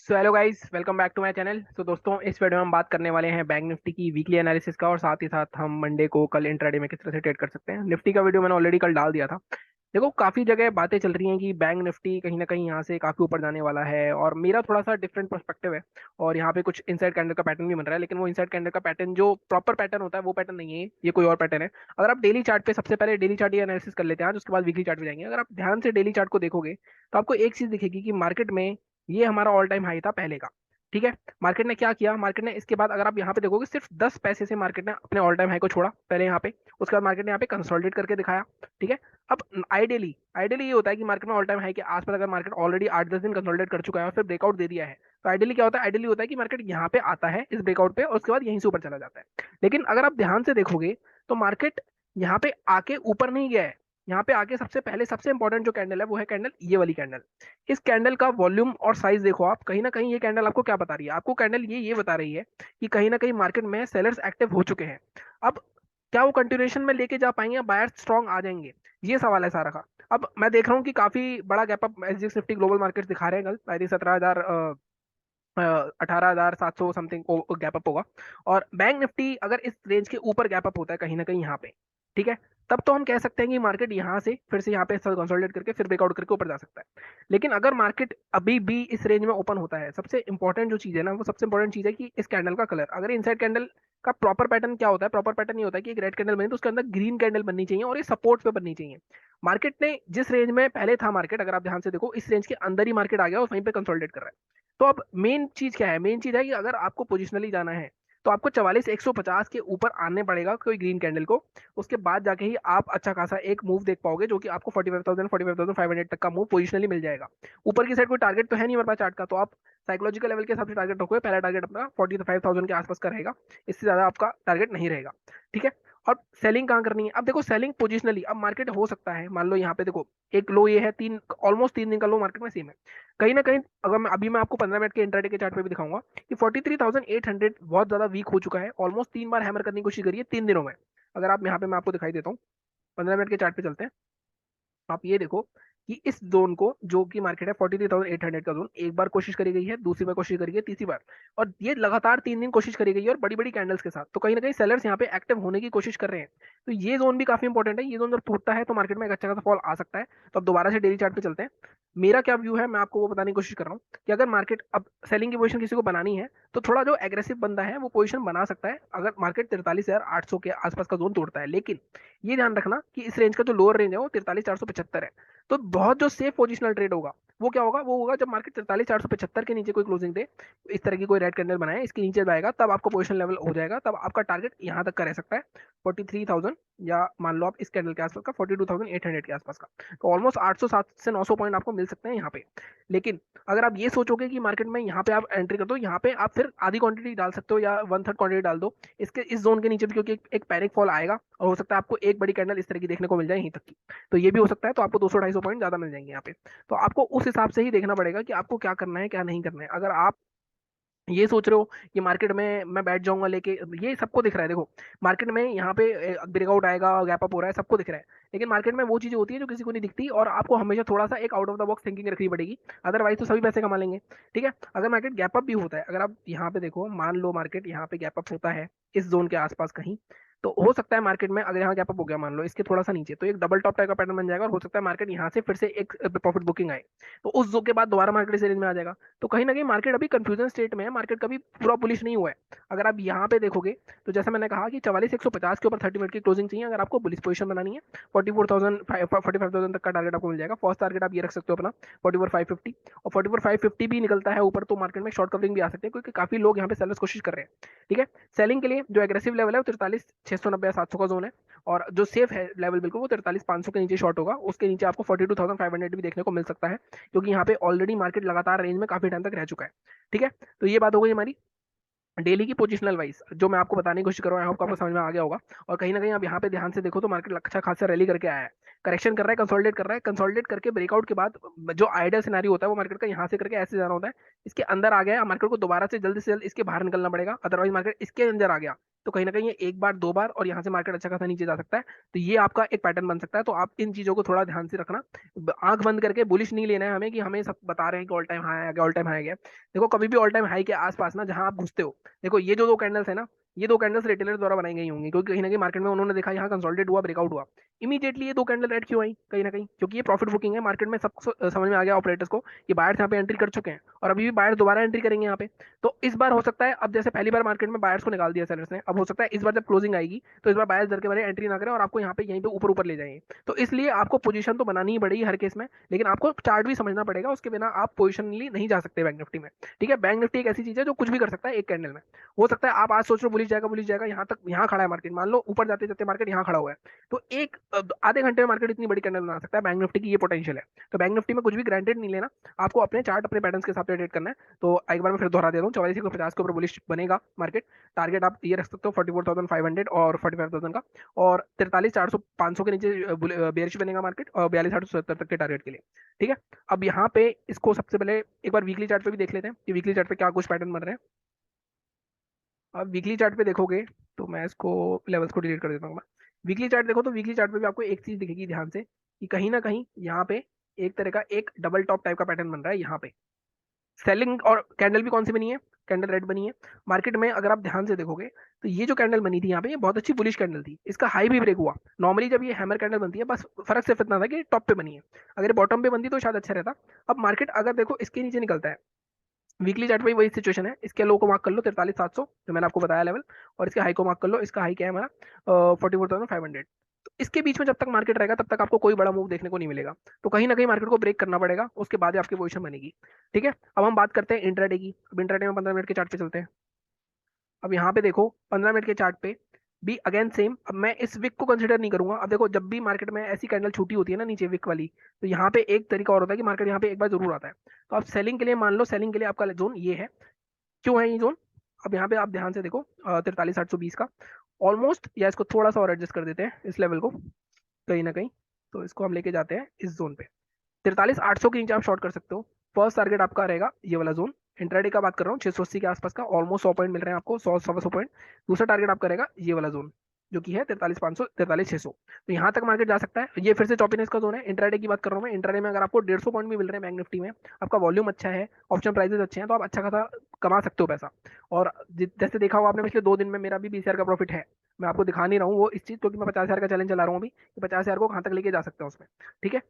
Hello guys, welcome back to my channel. दोस्तों, इस video में हम बात करने वाले हैं बैंक निफ्टी की वीकली एनालिसिस का, और साथ ही साथ हम मंडे को कल इंट्राडे में किस तरह से ट्रेड कर सकते हैं। निफ्टी का वीडियो मैंने ऑलरेडी कल डाल दिया था। देखो, काफी जगह बातें चल रही हैं कि बैंक निफ्टी कहीं ना कहीं यहाँ से काफी ऊपर जाने वाला है, और मेरा थोड़ा सा डिफरेंट पर्सपेक्टिव है। और यहाँ पे कुछ इनसाइड कैंडल का पैटर्न भी बन रहा है, लेकिन वो इनसाइड कैंडल का पैटर्न जो प्रॉपर पैटर्न होता है वो पैटर्न नहीं है, ये कोई और पैटर्न है। अगर आप डेली चार्ट पे, सबसे पहले डेली चार्ट ये एनालिसिस कर लेते हैं आज, उसके बाद वीकली चार्ट पे जाएंगे। अगर आप ध्यान से डेली चार्ट को देखोगे तो आपको एक चीज दिखेगी कि मार्केट में ये हमारा ऑल टाइम हाई था पहले का। ठीक है। मार्केट ने क्या किया, मार्केट ने इसके बाद अगर आप यहाँ पे देखोगे सिर्फ 10 पैसे से मार्केट ने अपने ऑल टाइम हाई को छोड़ा पहले यहाँ पे। उसके बाद मार्केट ने यहाँ पे कंसोलिडेट करके दिखाया। ठीक है। अब आइडियली आइडियली ये होता है कि मार्केट में ऑल टाइम हाई के आसपास अगर मार्केट ऑलरेडी 8-10 दिन कंसोलिडेट कर चुका है और फिर ब्रेकआउट दे दिया है, तो आइडियली क्या होता है, आइडियली होता है कि मार्केट यहाँ पे आता है इस ब्रेकआउट पे, और उसके बाद यहीं से ऊपर चला जाता है। लेकिन अगर आप ध्यान से देखोगे तो मार्केट यहाँ पे आके ऊपर नहीं गया है। यहाँ पे आके सबसे पहले सबसे इंपॉर्टेंट जो कैंडल है वो है कैंडल, ये वाली कैंडल। इस कैंडल का वॉल्यूम और साइज देखो आप, कहीं ना कहीं ये कैंडल आपको क्या बता रही है, आपको कैंडल ये बता रही है कि कहीं ना कहीं मार्केट में सेलर्स एक्टिव हो चुके हैं। अब क्या वो कंटिन्यूएशन में लेके जा पाएंगे, बायर्स स्ट्रांग आ जाएंगे, ये सवाल है सारा का। अब मैं देख रहा हूँ कि काफी बड़ा gap up SGX Nifty global markets दिखा रहे हैं कल। I think 17,000, 18,700 something gap up होगा। और बैंक निफ्टी अगर इस रेंज के ऊपर गैप अप होता है कहीं ना कहीं यहाँ पे, ठीक है, तब तो हम कह सकते हैं कि मार्केट यहाँ से फिर से यहाँ पे कंसोलिडेट करके फिर ब्रेकआउट करके ऊपर जा सकता है। लेकिन अगर मार्केट अभी भी इस रेंज में ओपन होता है, सबसे इंपॉर्टेंट जो चीज है ना, वो सबसे इंपॉर्टेंट चीज है कि इस कैंडल का कलर, अगर इनसाइड कैंडल का प्रॉपर पैटर्न क्या होता है, प्रॉपर पैटर्न ये होता है कि एक रेड कैंडल बनी तो उसके अंदर ग्रीन कैंडल बननी चाहिए, और ये सपोर्ट पे बननी चाहिए। मार्केट ने जिस रेंज में पहले था मार्केट, अगर आप ध्यान से देखो, इस रेंज के अंदर ही मार्केट आ गया और वहीं पे कंसोलिडेट कर रहा है। तो अब मेन चीज क्या है, मेन चीज है कि अगर आपको पोजिशनली जाना है तो आपको 44,150 के ऊपर आने पड़ेगा कोई ग्रीन कैंडल को। उसके बाद जाके ही आप अच्छा खासा एक मूव देख पाओगे, जो कि आपको 45,000 45,500 तक का मूव पोजिशनली मिल जाएगा। ऊपर की साइड कोई टारगेट तो है नहीं हमारे पास चार्ट का, तो आप साइकोलॉजिकल लेवल के हिसाब से टारगेट रखोगे। पहला टारगेट अपना 45,000 के आसपास का रहेगा, इससे ज्यादा आपका टारगेट नहीं रहेगा। ठीक है। और सेलिंग कहाँ करनी है, अब देखो सेलिंग पोजिशनली, अब मार्केट हो सकता है, मान लो यहाँ पे देखो एक लो ये है, तीन ऑलमोस्ट 3 दिन का लो मार्केट में सेम है। कहीं ना कहीं अगर मैं आपको 15 मिनट के इंट्राडे के चार्ट पे भी दिखाऊंगा कि 43,800 बहुत ज्यादा वीक हो चुका है, ऑलमोस्ट 3 बार हैमर करने की कोशिश करी है 3 दिनों में। अगर आप यहाँ पे, मैं आपको दिखाई देता हूँ, 15 मिनट के चार्ट पे चलते हैं। आप ये देखो कि इस जोन को, जो कि मार्केट है 43,800 का जोन, एक बार कोशिश करी गई है, दूसरी बार कोशिश करी गई है, तीसरी बार, और ये लगातार 3 दिन कोशिश करी गई है, और बड़ी बड़ी कैंडल्स के साथ। तो कहीं ना कहीं सेलर्स यहाँ पे एक्टिव होने की कोशिश कर रहे हैं। तो ये जोन भी काफी इंपॉर्टेंट है। ये जोन जब टूटता है तो मार्केट में एक अच्छा खासा फॉल आ सकता है। तो अब दोबारा से डेली चार्ट पे चलते हैं। मेरा क्या व्यू है, मैं आपको वो बताने की कोशिश कर रहा हूँ कि अगर मार्केट अब सेलिंग की पोजीशन किसी को बनानी है तो थोड़ा जो एग्रेसिव बंदा है वो पोजीशन बना सकता है, अगर मार्केट 43,800 के आसपास का जोन तोड़ता है। लेकिन ये ध्यान रखना कि इस रेंज का जो लोअर रेंज है वो 43,475 है। तो बहुत जो सेफ पोजिशनल ट्रेड होगा वो क्या होगा, वो होगा जब मार्केट 43,475 के नीचे कोई क्लोजिंग दे, इस तरह की कोई रेड कैंडल बनाए, इसके नीचे जाएगा, तब आपको पोजिशन लेवल हो जाएगा, तब आपका टारगेट यहाँ तक का रह सकता है 43,000, या मान लो आप इस कैंडल के आसपास का 42,800 के आसपास का। तो ऑलमोस्ट 800 7 से 900 पॉइंट आपको मिल सकते हैं यहाँ पे। लेकिन अगर आप ये सोचोगे कि मार्केट में यहाँ पे आप एंट्री कर दो, यहाँ पे आप फिर आधी क्वांटिटी डाल सकते हो या 1/3 क्वांटिटी डाल दो इसके इस जोन के नीचे भी, क्योंकि एक पैनिक फॉल आएगा और हो सकता है आपको एक बड़ी कैंडल इस तरह की देखने को मिल जाए यहीं तक की। तो ये भी हो सकता है, तो आपको 200-250 पॉइंट ज्यादा मिल जाएंगे यहाँ पे। तो आपको उस हिसाब से ही देखना पड़ेगा कि आपको क्या करना है क्या नहीं करना है। अगर आप ये सोच रहे हो कि मार्केट में मैं बैठ जाऊंगा लेके, ये सबको दिख रहा है, देखो मार्केट में यहाँ पे ब्रेकआउट आएगा, गैप अप हो रहा है, सबको दिख रहा है। लेकिन मार्केट में वो चीजें होती है जो किसी को नहीं दिखती, और आपको हमेशा थोड़ा सा एक out of the box thinking रखनी पड़ेगी, अदरवाइज तो सभी पैसे कमा लेंगे। ठीक है। अगर मार्केट गैप अप भी होता है, अगर आप यहाँ पे देखो, मान लो मार्केट यहाँ पे गैप अप होता है इस जोन के आसपास कहीं, तो हो सकता है मार्केट में अगर यहाँ गैप अप हो गया मान लो इसके थोड़ा सा नीचे, तो एक डबल टॉप टाइप का पैटर्न बन जाएगा, और हो सकता है मार्केट यहाँ से फिर से एक प्रॉफिट बुकिंग आए, तो उस जो के बाद दोबारा मार्केट इस रेंज में आ जाएगा। तो कहीं ना कहीं मार्केट अभी कंफ्यूजन स्टेट में है, मार्केट कभी पूरा बुलिश नहीं हुआ है। अगर आप यहाँ पे देखोगे तो जैसा मैंने कहा कि 44,150 के ऊपर 30 मिनट की क्लोजिंग चाहिए अगर आपको बुलिश पोजीशन बनानी है। 45,000 तक का टारगेट आपको मिल जाएगा। फर्स्ट टारगेट आप ये रख सकते हो अपना 44,550, और 44,550 भी निकलता है ऊपर तो मार्केट में शॉर्ट कवरिंग भी आ सकते हैं, क्योंकि काफी लोग यहाँ पे सेलर्स कोशिश कर रहे हैं। ठीक है। सेलिंग के लिए जो एग्रेसिव लेवल है वो 43,690 या 700 का जोन है, और जो सेफ है लेवल बिल्कुल वो 43,500 के नीचे शॉर्ट होगा, उसके नीचे आपको 42,500 भी देखने को मिल सकता है, क्योंकि यहाँ पे ऑलरेडी मार्केट लगातार रेंज में काफी टाइम तक रह चुका है। ठीक है। तो ये बात हो गई हमारी डेली की पोजिशनल वाइज, जो मैं आपको बताने की कोशिश कर रहा हूँ, आई होप आपको समझ में आ गया होगा। और कहीं ना कहीं आप यहाँ पे ध्यान से देखो तो मार्केट अच्छा खासा रैली करके आया है, करेक्शन कर रहा है, कंसोलिडेट कर रहा है, कंसोलिडेट करके ब्रेकआउट के बाद जो आइडियल सिनारी होता है वो मार्केट का यहाँ से करके ऐसे जाना होता है, इसके अंदर आ गया, मार्केट को दोबारा से जल्द इसके बाहर निकलना पड़ेगा, अदरवाइज मार्केट इसके अंदर आ गया तो कहीं ना कहीं ये एक बार दो बार और यहाँ से मार्केट अच्छा खासा नीचे जा सकता है। तो ये आपका एक पैटर्न बन सकता है। तो आप इन चीजों को थोड़ा ध्यान से रखना। आंख बंद करके बुलिश नहीं लेना है हमें कि हमें सब बता रहे हैं कि ऑल टाइम हाई आ गया, ऑल टाइम हाई आ गया। देखो कभी भी ऑल टाइम हाई के आसपास ना जहां आप घुसते हो, देखो ये जो दो कैंडल्स है ना, ये दो कैंडल्स रिटेलर द्वारा बनाई गई होंगी, क्योंकि कहीं ना कहीं मार्केट में उन्होंने देखा यहाँ कंसोलिडेट हुआ, ब्रेकआउट हुआ, इमीडिएटली ये दो कैंडल रेड क्यों आई, कहीं ना कहीं क्योंकि ये प्रॉफिट बुकिंग है। मार्केट में सबको समझ में आ गया ऑपरेटर्स को, ये बायर्स यहाँ पे एंट्री कर चुके हैं और अभी भी बायर्स दोबारा एंट्री करेंगे यहाँ पे। तो इस बार हो सकता है, अब जैसे पहली बार मार्केट में बायर्स को निकाल दिया सेलर्स ने, अब हो सकता है इस बार जब क्लोजिंग आएगी तो इस बार बायर्स डर के बारे एंट्री ना करें और आपको यहाँ पे यहीं पे ऊपर ऊपर ले जाएंगे। तो इसलिए आपको पोजीशन तो बनानी ही पड़ेगी हर केस में, लेकिन आपको चार्ट भी समझना पड़ेगा, उसके बिना आप पोजिशनली नहीं जा सकते बैंक निफ्टी में। ठीक है, बैंक निफ्टी एक ऐसी चीज है जो कुछ भी कर सकता है एक कैंडल में। हो सकता है आप आज सोच रहे हो बुलिश जाएगा, यहाँ तक यहाँ खड़ा है मार्केट, मान लो ऊपर जाते जाते मार्केट यहाँ खड़ा हुआ है, तो एक आधे घंटे में मार्केट इतनी बड़ी कैंडल बना सकता है। बैंक निफ्टी की ये पोटेंशियल है। तो बैंक निफ्टी में कुछ भी ग्रांटेड नहीं लेना, आपको अपने चार्ट अपने पैटर्न्स के हिसाब से ट्रेड करना है। तो एक बार मैं फिर दोहरा दे रहा हूँ, 4450 के ऊपर बुलिश बनेगा मार्केट। टारगेट आप ये रख सकते हो 44,500 और 45,000 का, और 43,400 500 के नीचे बेयरिश बनेगा मार्केट, और 42,870 तक के टारगेट के लिए। ठीक है, अब यहाँ पे इसको सबसे पहले एक बार वीकली चार्ट पे भी देख लेते हैं कि वीकली चार्ट पे क्या कुछ पैटर्न बन रहे हैं। अब वीकली चार्ट पे देखोगे तो मैं इसको लेवल्स को डिलीट कर देता हूँ। वीकली चार्ट देखो तो वीकली चार्ट पे भी आपको एक चीज दिखेगी ध्यान से, कि कहीं ना कहीं यहाँ पे एक तरह का एक डबल टॉप टाइप का पैटर्न बन रहा है यहाँ पे। सेलिंग और कैंडल भी कौन सी बनी है, कैंडल रेड बनी है मार्केट में। अगर आप ध्यान से देखोगे तो ये जो कैंडल बनी थी यहाँ पे, ये बहुत अच्छी बुलिश कैंडल थी, इसका हाई भी ब्रेक हुआ। नॉर्मली जब ये हैमर कैंडल बनती है, बस फर्क सिर्फ इतना था कि टॉप पे बनी है, अगर बॉटम पे बनती तो शायद अच्छा रहता। अब मार्केट अगर देखो इसके नीचे निकलता है, वीकली चार्ट पे वही सिचुएशन है, इसके लो को मार्क कर लो 43,700 जो मैंने आपको बताया लेवल, और इसके हाई को मार्क कर लो, इसका हाई क्या है हमारा 44,500। तो इसके बीच में जब तक मार्केट रहेगा तब तक आपको कोई बड़ा मूव देखने को नहीं मिलेगा। तो कहीं ना कहीं मार्केट को ब्रेक करना पड़ेगा, उसके बाद ही आपकी पोजीशन बनेगी। ठीक है, अब हम बात करते हैं इंट्राडे की। अब इंट्राडे में 15 मिनट के चार्ट पे चलते हैं। अब यहाँ पे देखो 15 मिनट के चार्ट पे भी अगेन सेम, अब मैं इस विक को कंसिडर नहीं करूंगा। अब देखो जब भी मार्केट में ऐसी कैंडल छूटी होती है ना नीचे विक वाली, तो यहाँ पे एक तरीका और होता है कि मार्केट यहाँ पे एक बार जरूर आता है। तो आप सेलिंग के लिए मान लो, सेलिंग के लिए आपका जोन ये है। क्यों है ये जोन, अब यहाँ पे आप ध्यान से देखो 43,820 का ऑलमोस्ट, या इसको थोड़ा सा और एडजस्ट कर देते हैं इस लेवल को कहीं ना कहीं, तो इसको हम लेके जाते हैं इस जोन पे। 43,800 के नीचे आप शॉर्ट कर सकते हो। फर्स्ट टारगेट आपका रहेगा ये वाला जोन, इंट्राडे का बात कर रहा हूँ, 680 के आसपास का, ऑलमोस्ट 100 पॉइंट मिल रहे हैं आपको, 100 100 पॉइंट। दूसरा टारगेट आपका रहेगा ये वाला जोन जो कि है 43,500 43,600। तो यहाँ तक मार्केट जा सकता है। ये फिर से चौपीनेस का जोन है, इंट्राडे की बात कर रहा हूँ मैं। इंट्राडे में अगर आपको 150 पॉइंट भी मिल रहे हैं बैंक निफ्टी में, आपका वॉल्यूम अच्छा है, ऑप्शन प्राइसेस अच्छे हैं, तो आप अच्छा खासा कमा सकते हो पैसा। और जैसे देखा होगा आपने पिछले 2 दिन में मेरा भी 20,000 का प्रॉफिट है। मैं आपको दिखा नहीं रहा हूँ वो इस चीज, क्योंकि मैं 50,000 का चैलेंज चला रहा हूँ अभी, कि 50,000 को कहाँ तक लेके जा सकते हैं उसमें। ठीक है,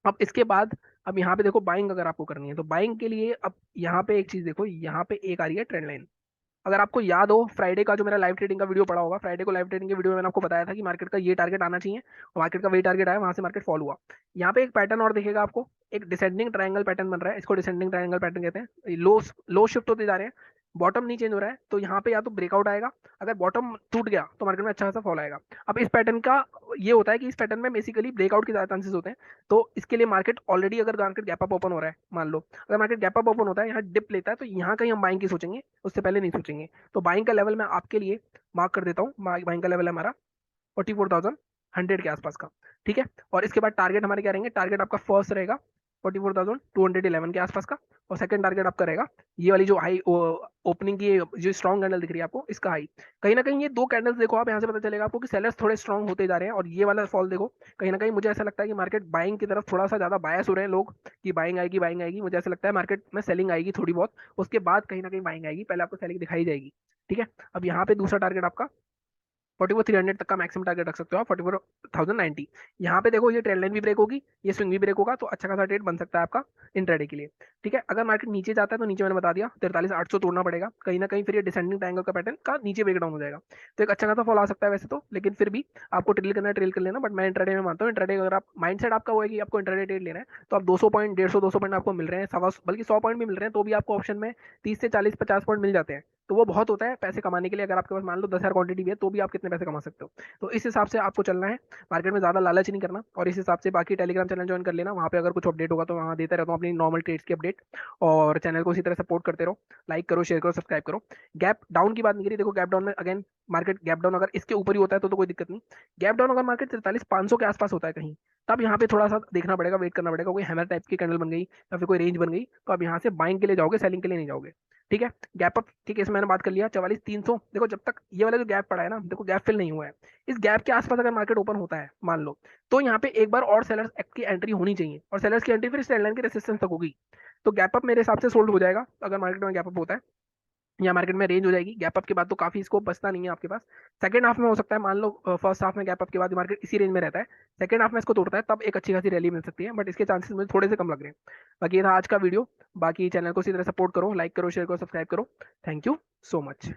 अब इसके बाद अब यहाँ पे देखो बाइंग अगर आपको करनी है, तो बाइंग के लिए अब यहाँ पे एक चीज देखो, यहाँ पे एक आ रही है ट्रेंड लाइन। अगर आपको याद हो फ्राइडे का जो मेरा लाइव ट्रेडिंग का वीडियो पड़ा होगा, फ्राइडे को लाइव ट्रेडिंग के वीडियो में मैंने आपको बताया था कि मार्केट का ये टारगेट आना चाहिए, और मार्केट का वही टारगेट आया, वहां से मार्केट फॉल हुआ। यहाँ पे एक पैटर्न और दिखेगा आपको, एक डिसेंडिंग ट्रायंगल पैटर्न बन रहा है, इसको डिसेंडिंग ट्रायंगल पैटर्न कहते हैं। लो लो शिफ्ट होते जा रहे हैं, बॉटम नहीं चेंज हो रहा है, तो यहाँ पे या तो ब्रेकआउट आएगा, अगर बॉटम टूट गया तो मार्केट में अच्छा खासा फॉल आएगा। अब इस पैटर्न का ये होता है कि इस पैटर्न में बेसिकली ब्रेकआउट के ज्यादा चांसेस होते हैं। तो इसके लिए मार्केट ऑलरेडी, अगर मार्केट गैप अप ओपन हो रहा है, मान लो अगर मार्केट गैप अप ओपन होता है, यहाँ डिप लेता है, तो यहाँ कहीं हम बाइंग की सोचेंगे, उससे पहले नहीं सोचेंगे। तो बाइंग का लेवल मैं आपके लिए मार्क कर देता हूँ, बाइंग का लेवल है हमारा 44,100 के आसपास का। ठीक है, और इसके बाद टारगेट हमारे क्या रहेंगे, टारगेट आपका फर्स्ट रहेगा 44,211 के आसपास का, और सेकंड टारगेट आपका रहेगा ये वाली जो हाई ओपनिंग की जो स्ट्रॉन्ग कैंडल दिख रही है आपको, इसका हाई। कहीं ना कहीं ये दो कैंडल्स देखो आप, यहाँ से पता चलेगा आपको कि सेलर्स थोड़े स्ट्रॉन्ग होते जा रहे हैं, और ये वाला फॉल देखो, कहीं ना कहीं मुझे ऐसा लगता है कि मार्केट बाइंग की तरफ थोड़ा सा ज्यादा बायस हो रहे हैं लोग, कि बाइंग आएगी बाइंग आएगी। मुझे ऐसा लगता है मार्केट में सेलिंग आएगी थोड़ी बहुत, उसके बाद कहीं ना कहीं बाइंग आएगी, पहले आपको सेलिंग दिखाई जाएगी। ठीक है, अब यहाँ पे दूसरा टारगेट आपका 44,300 तक का मैक्सिमम टारगेट रख सकते हो आप, 44,090। यहाँ पे देखो ये ट्रेंड लाइन भी ब्रेक होगी, ये स्विंग भी ब्रेक होगा, तो अच्छा खासा ट्रेड बन सकता है आपका इंट्राडे के लिए। ठीक है, अगर मार्केट नीचे जाता है तो नीचे मैंने बता दिया 43,800 तोड़ना पड़ेगा, कहीं ना कहीं फिर ये डिसेंडिंग ट्रायंगल का पैटर्न का नीचे ब्रेक डाउन हो जाएगा। तो एक अच्छा खासा फॉल आ सकता है वैसे तो, लेकिन फिर भी आपको ट्रेल करना है ट्रेल कर लेना, बट मैं इंट्राडे में मानता हूँ। इंट्राडे अगर आप माइंड सेट आपका वो है कि आपको इंट्राडे ट्रेड लेना है, तो आप 200 पॉइंट 150 200 पॉइंट आपको मिल रहे हैं, सवा बल्कि 100 पॉइंट भी मिल रहे हैं, तो भी आपको ऑप्शन में 30 से 40 50 पॉइंट मिल जाते हैं। तो वो बहुत होता है पैसे कमाने के लिए। अगर आपके पास मान लो 10,000 क्वांटिटी भी है, तो भी आप कितने पैसे कमा सकते हो। तो इस हिसाब से आपको चलना है, मार्केट में ज्यादा लालच नहीं करना, और इस हिसाब से बाकी टेलीग्राम चैनल ज्वाइन कर लेना, वहाँ पे अगर कुछ अपडेट होगा तो वहाँ देता रहता हूँ अपनी नॉर्मल ट्रेड्स की अपडेट। और चैनल को इसी तरह सपोर्ट करते रहो, लाइक करो शेयर करो सब्सक्राइब करो। गैप डाउन की बात नहीं करी, देखो गैप डाउन में अगेन मार्केट गैप डाउन अगर इसके ऊपर ही होता है तो कोई दिक्कत नहीं। गैप डाउन अगर मार्केट 43,500 के आसपास होता है कहीं, तब यहाँ पे थोड़ा सा देखना पड़ेगा, वेट करना पड़ेगा, कोई हैमर टाइप की कैंडल बन गई या फिर कोई रेंज बन गई, तो आप यहाँ से बाइंग के लिए जाओगे, सेलिंग के लिए नहीं जाओगे। ठीक है। गैप अप, ठीक है, इसमें मैंने बात कर लिया 44,300। देखो जब तक ये वाला जो गैप पड़ा है ना, देखो गैप फिल नहीं हुआ है, इस गैप के आसपास अगर मार्केट ओपन होता है मान लो, तो यहाँ पे एक बार और सेलर्स एक्ट की एंट्री होनी चाहिए, और सेलर्स की एंट्री फिर इस ट्रेंड लाइन के रेसिस्टेंस तक होगी। तो गैप अप मेरे हिसाब से सोल्ड हो जाएगा अगर मार्केट में गैप अप होता है, या मार्केट में रेंज हो जाएगी। गैप अप के बाद तो काफी स्कोप बचता नहीं है आपके पास। सेकंड हाफ में हो सकता है, मान लो फर्स्ट हाफ में गैप अप के बाद मार्केट इसी रेंज में रहता है, सेकंड हाफ में इसको तोड़ता है, तब एक अच्छी खासी रैली मिल सकती है, बट इसके चांसेस मुझे थोड़े से कम लग रहे हैं। बाकी ये था आज का वीडियो। बाकी चैनल को इसी तरह सपोर्ट करो, लाइक करो, शेयर करो, सब्सक्राइब करो। Thank you so much.